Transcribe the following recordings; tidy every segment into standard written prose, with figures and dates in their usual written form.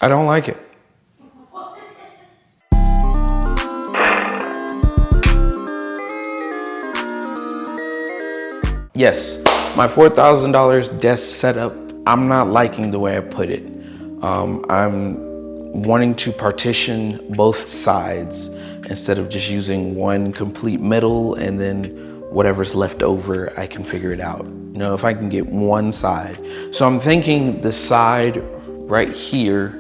I don't like it. Yes, my $4,000 desk setup, I'm not liking the way I put it. I'm wanting to partition both sides instead of just using one complete middle and then whatever's left over, I can figure it out. You know, if I can get one side. So I'm thinking the side right here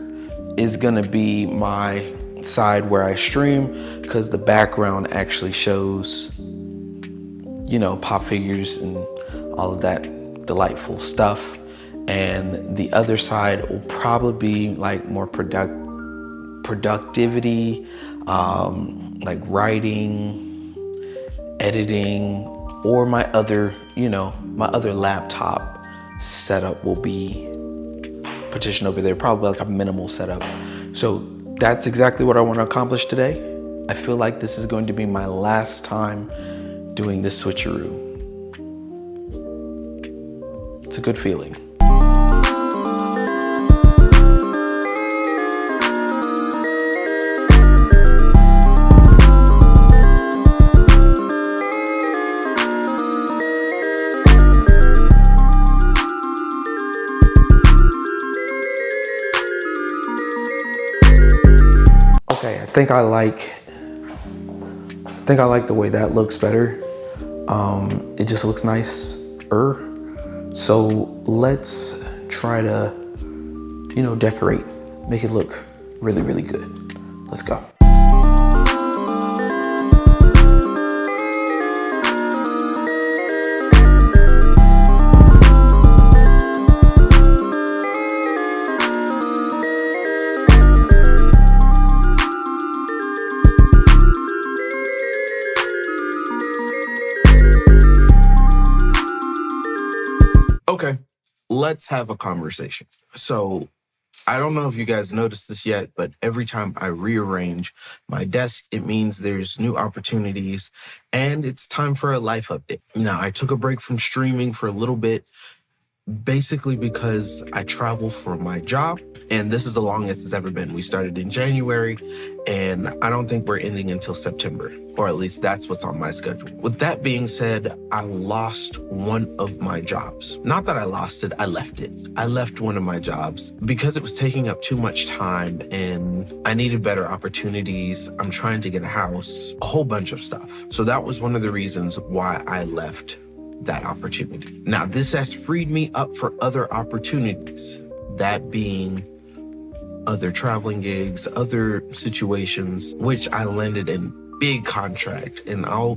is gonna be my side where I stream, because the background actually shows, you know, pop figures and all of that delightful stuff. And the other side will probably be like more productivity, like writing, editing, or my other, you know, my other laptop setup will be partitioned over there, probably like a minimal setup. So that's exactly what I want to accomplish today. I feel like this is going to be my last time doing this switcheroo. It's a good feeling. Okay, I think I like the way that looks better. It just looks nicer. So let's try to, you know, decorate, make it look really, really good. Let's go. Okay, let's have a conversation. So, I don't know if you guys noticed this yet, but every time I rearrange my desk, it means there's new opportunities and it's time for a life update. Now, I took a break from streaming for a little bit, basically because I travel for my job, and this is the longest it's ever been. We started in January, and I don't think we're ending until September, or at least that's what's on my schedule. With that being said, I lost one of my jobs. Not that I lost it, I left it. I left one of my jobs because it was taking up too much time and I needed better opportunities. I'm trying to get a house, a whole bunch of stuff. So that was one of the reasons why I left that opportunity. Now, this has freed me up for other opportunities, that being other traveling gigs, other situations, which I landed in big contract, and I'll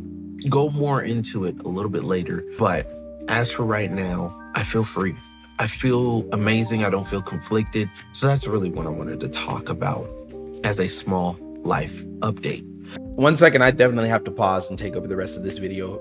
go more into it a little bit later. But as for right now, I feel free. I feel amazing. I don't feel conflicted. So that's really what I wanted to talk about as a small life update. 1 second, I definitely have to pause and take over the rest of this video.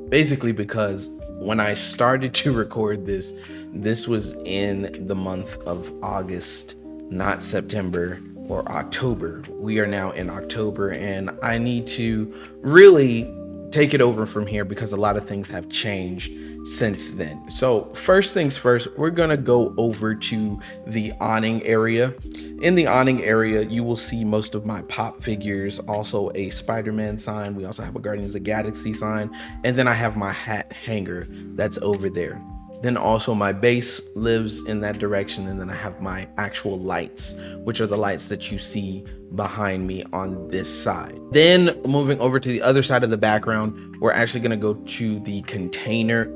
Basically because when I started to record this, this was in the month of August, not September or October. We are now in October, and I need to really take it over from here because a lot of things have changed since then. So first things first, we're gonna go over to the awning area. In the awning area, you will see most of my pop figures, also a Spider-Man sign. We also have a Guardians of the Galaxy sign, and then I have my hat hanger that's over there. Then also my base lives in that direction, and then I have my actual lights, which are the lights that you see behind me on this side. Then moving over to the other side of the background, we're actually gonna go to the container.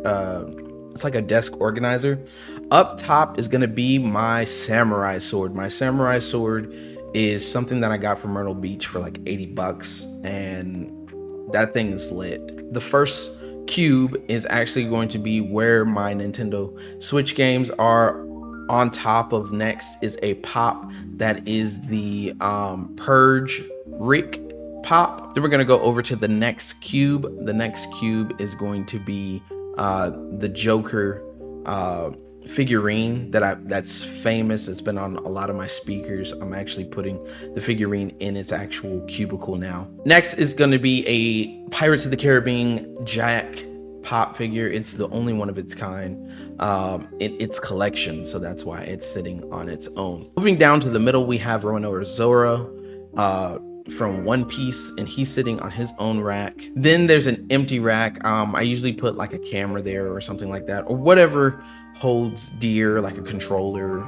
It's like a desk organizer. Up top is gonna be my samurai sword. My samurai sword is something that I got from Myrtle Beach for like 80 bucks, and that thing is lit. The first cube is actually going to be where my Nintendo Switch games are. On top of next is a pop that is the Purge Rick pop. Then we're gonna go over to the next cube. The next cube is going to be the Joker figurine that's famous. It's been on a lot of my speakers. I'm actually putting the figurine in its actual cubicle now. Next is going to be a Pirates of the Caribbean Jack pop figure. It's the only one of its kind in its collection, so that's why it's sitting on its own. Moving down to the middle, we have Roronoa Zoro from One Piece, and he's sitting on his own rack. Then there's an empty rack. I usually put like a camera there or something like that, or whatever holds dear, like a controller,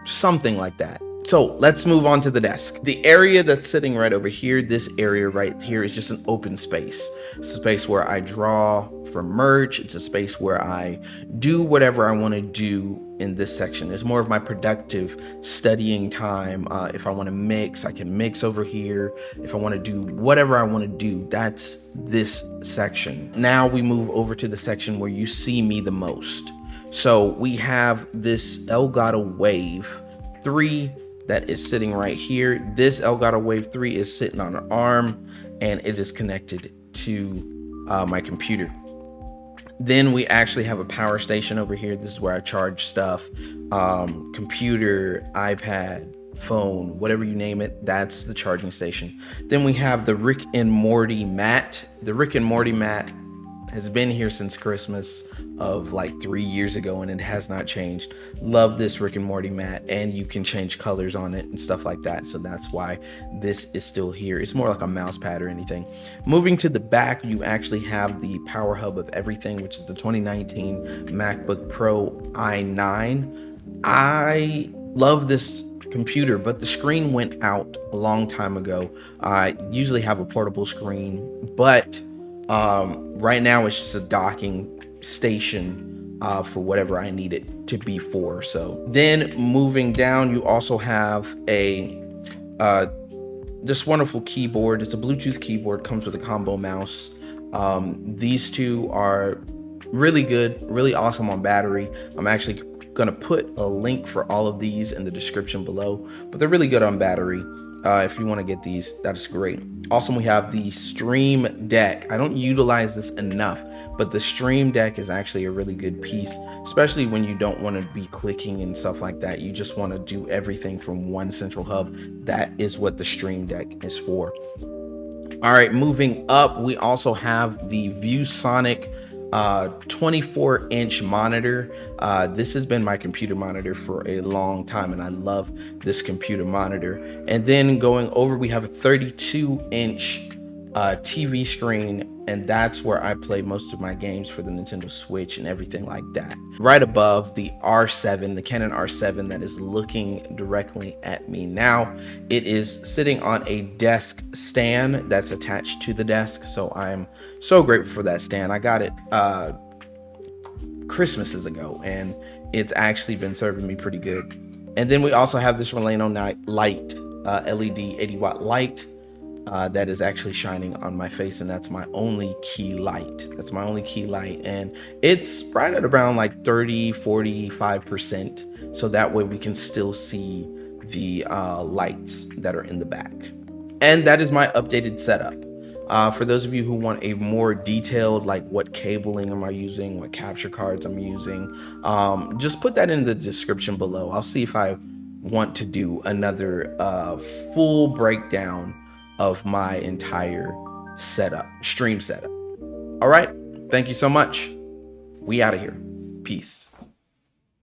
something like that. So let's move on to the desk. The area that's sitting right over here, this area right here, is just an open space. It's a space where I draw for merch. It's a space where I do whatever I want to do in this section. It's more of my productive studying time. If I want to mix, I can mix over here. If I want to do whatever I want to do, that's this section. Now we move over to the section where you see me the most. So we have this Elgato Wave 3 that is sitting right here. This Elgato Wave 3 is sitting on an arm, and it is connected to my computer. Then we actually have a power station over here. This is where I charge stuff, computer, iPad, phone, whatever you name it, that's the charging station. Then we have the Rick and Morty mat. The Rick and Morty mat has been here since Christmas of like 3 years ago, and it has not changed. Love this Rick and Morty mat, and you can change colors on it and stuff like that, so that's why this is still here. It's more like a mouse pad or anything. Moving to the back, you actually have the power hub of everything, which is the 2019 MacBook Pro i9. I love this computer, but the screen went out a long time ago. I usually have a portable screen, but right now it's just a docking station for whatever I need it to be for. So then moving down, you also have a this wonderful keyboard. It's a Bluetooth keyboard, comes with a combo mouse. These two are really good, really awesome on battery. I'm actually gonna put a link for all of these in the description below, but they're really good on battery. If you want to get these, that is great. Also, we have the Stream Deck. I don't utilize this enough, but the Stream Deck is actually a really good piece, especially when you don't want to be clicking and stuff like that. You just want to do everything from one central hub. That is what the Stream Deck is for. All right, moving up, we also have the ViewSonic 24-inch monitor. This has been my computer monitor for a long time, and I love this computer monitor. And then going over, we have a 32-inch TV screen, and that's where I play most of my games for the Nintendo Switch and everything like that. Right above, the R7, the Canon R7 that is looking directly at me now. It is sitting on a desk stand that's attached to the desk, so I'm so grateful for that stand. I got it Christmases ago, and it's actually been serving me pretty good. And then we also have this Relano light, LED 80-watt light. That is actually shining on my face, and that's my only key light. That's my only key light, and it's right at around like 30-45%, so that way we can still see the lights that are in the back. And that is my updated setup. For those of you who want a more detailed, like what cabling am I using, what capture cards I'm using, just put that in the description below. I'll see if I want to do another full breakdown of my entire setup, stream setup. All right, thank you so much. We out of here. Peace.